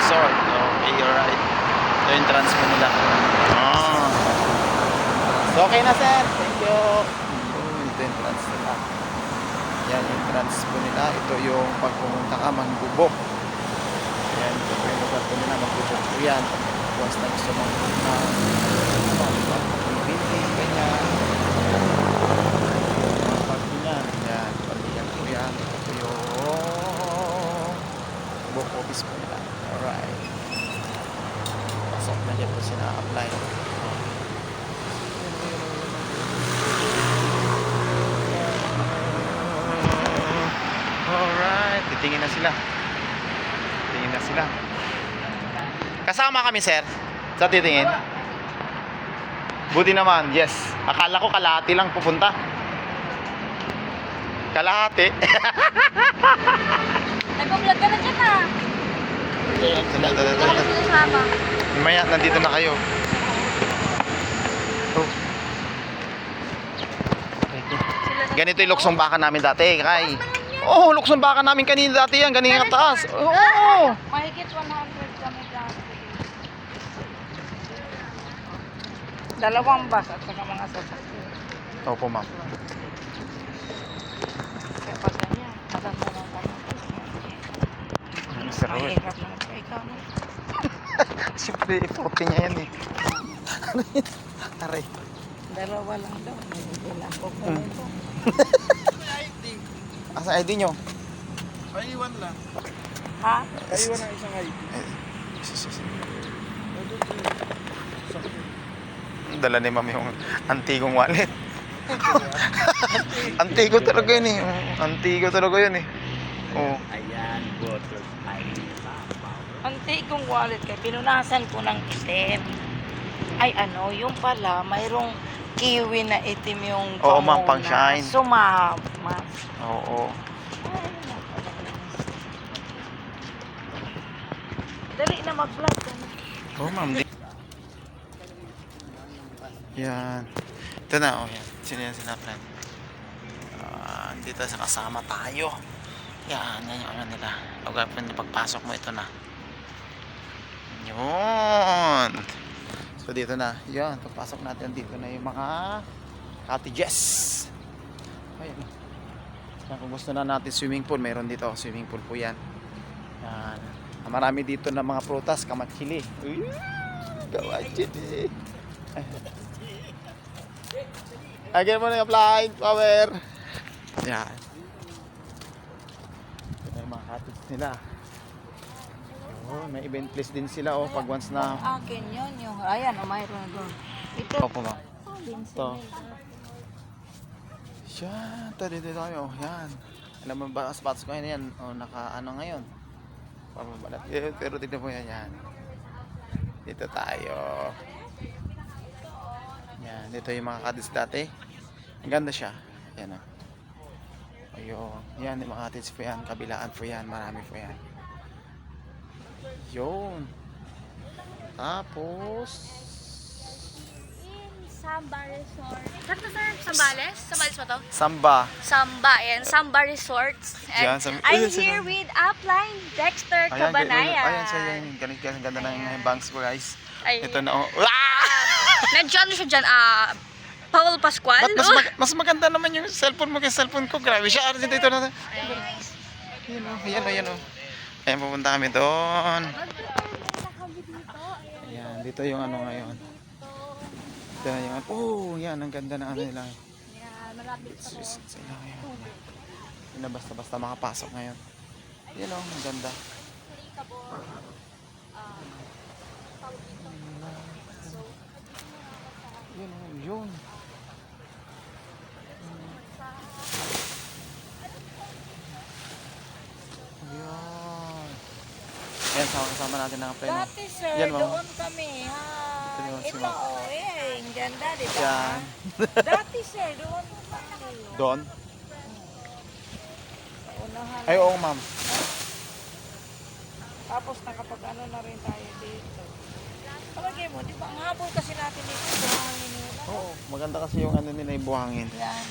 Resort. Okay, alright. Ito yung entrance po nila. Ah. So, okay na sir. Thank you. Ito yung entrance nila. Yan yung entrance po nila. Ito yung pag pumunta ka, Manggubok. Yan, ito po yung lugar po nila, Manggubok po yan. Once na gusto mong pumunta, building, ganyan. Pag po yan, yan, pag-iyan po yan. Ito yung book office po nila. Alright. Pasok na dyan po sina-apply. Alright. Titingin na sila. Titingin na sila. Kasama kami, sir. Sa titingin. Buti naman, yes. Akala ko kalahati lang pupunta. Kalahati. Nag-vlog ka na dyan ah. Wala ka sinasama. Mamaya, nandito na kayo. Oh. Ganito yung luksong baka namin dati, Kay. Oh, luksong baka namin kanina dati yan. Ganyan ang taas. Oo. Mahigit 100 kami dati. Dalawang bus at saka mga sasakyan. Opo, ma'am. Kaya pa ganyan. Maganda lang kami. Sir Roy. Mahirap lang sa ikaw. No? Siyempre, 40 niya yan eh. Aray. Dalawa lang daw. Ilang ko po ito. Asa ID nyo? Paiwan lang. Ha? Paiwan ang isang ID. Dala ni ma'am yung antigong wallet. Antigo talaga yun eh. Antigo talaga yun eh. Oh. Ayan, bottle ID. Antigong wallet kay pinunasan ko ng itim. Ay ano, yung pala, mayroong kiwi na itim yung Oo, ma'am, panguna. pang-shine. Sumama. Oo. Ay, dali na mag-vlog. Oh, ma'am. Yan. Ito na, oh, yan. Sino yan sinaplan? Dito sa kasama tayo. Yan, yan yung ano nila. Lugar po na pagpasok mo, ito na. Yun. So, dito na. Yan, pagpasok natin, dito na yung mga cottages. Ayan. Yan, kung gusto na natin swimming pool, mayroon dito. Swimming pool po yan. Yan. Marami dito na mga prutas, kamatsili. Kamatsili. Again mo na yung flying power. Yan. Yan yung mga cottage nila. Oh, may event place din sila oh pag once na. Akin yun yung, ayan, mayroon doon. Ito. Opo ma'am. Ito. Yan, dito tayo. Yan. Alam mo ba, spots ko yan. O, naka ano ngayon. Papabalat. Pero tignan po yan. Yan. Dito tayo. Yan. Dito yung mga cottage dati. Ang ganda siya. Yan o. Ayun. Yan, yung mga cottage po yan. Kabilaan po yan. Marami po yan. Yun. Tapos Samba Resort. Sakto sir? Sambales? Sambales ba to? Samba. Samba, yan. Samba Resorts. Yan, And Samba- I'm Ayun, sila. here with Upline Dexter Ayan, Cabanayan. ayan siya yan. Ganun ganda ng banks ko guys. Ay. Ito na oh. Ah! Nandiyan siya dyan, Paul Pascual. Ba't mas maganda naman yung cellphone mo kaysa cellphone ko. Grabe siya. Dito na. Ayan o, ayan o. Ayan, pupunta kami doon. Ayan, dito yung ano ngayon. Ito na yung, oh, yan, ang ganda ng ano nila. Yan, malapit sa Sila ngayon. Hindi na basta-basta makapasok ngayon. Yan o, ang ganda. Yan o, yun. Ayan. Ayan, kasama natin ng friend. Dati sir, Yan, ma'am. doon kami. Ha? Ito, si Ito, ma'am. oh, eh, ang ganda, di ba? Yan. Dati sir, doon kami. Doon? Unahan. Ay, oo, ma'am. Tapos nakapag-ano na rin tayo dito. Palagay mo, di ba? Ang habol kasi natin dito, buhangin nila. Oo, maganda kasi yung ano nila yung buhangin. Yan.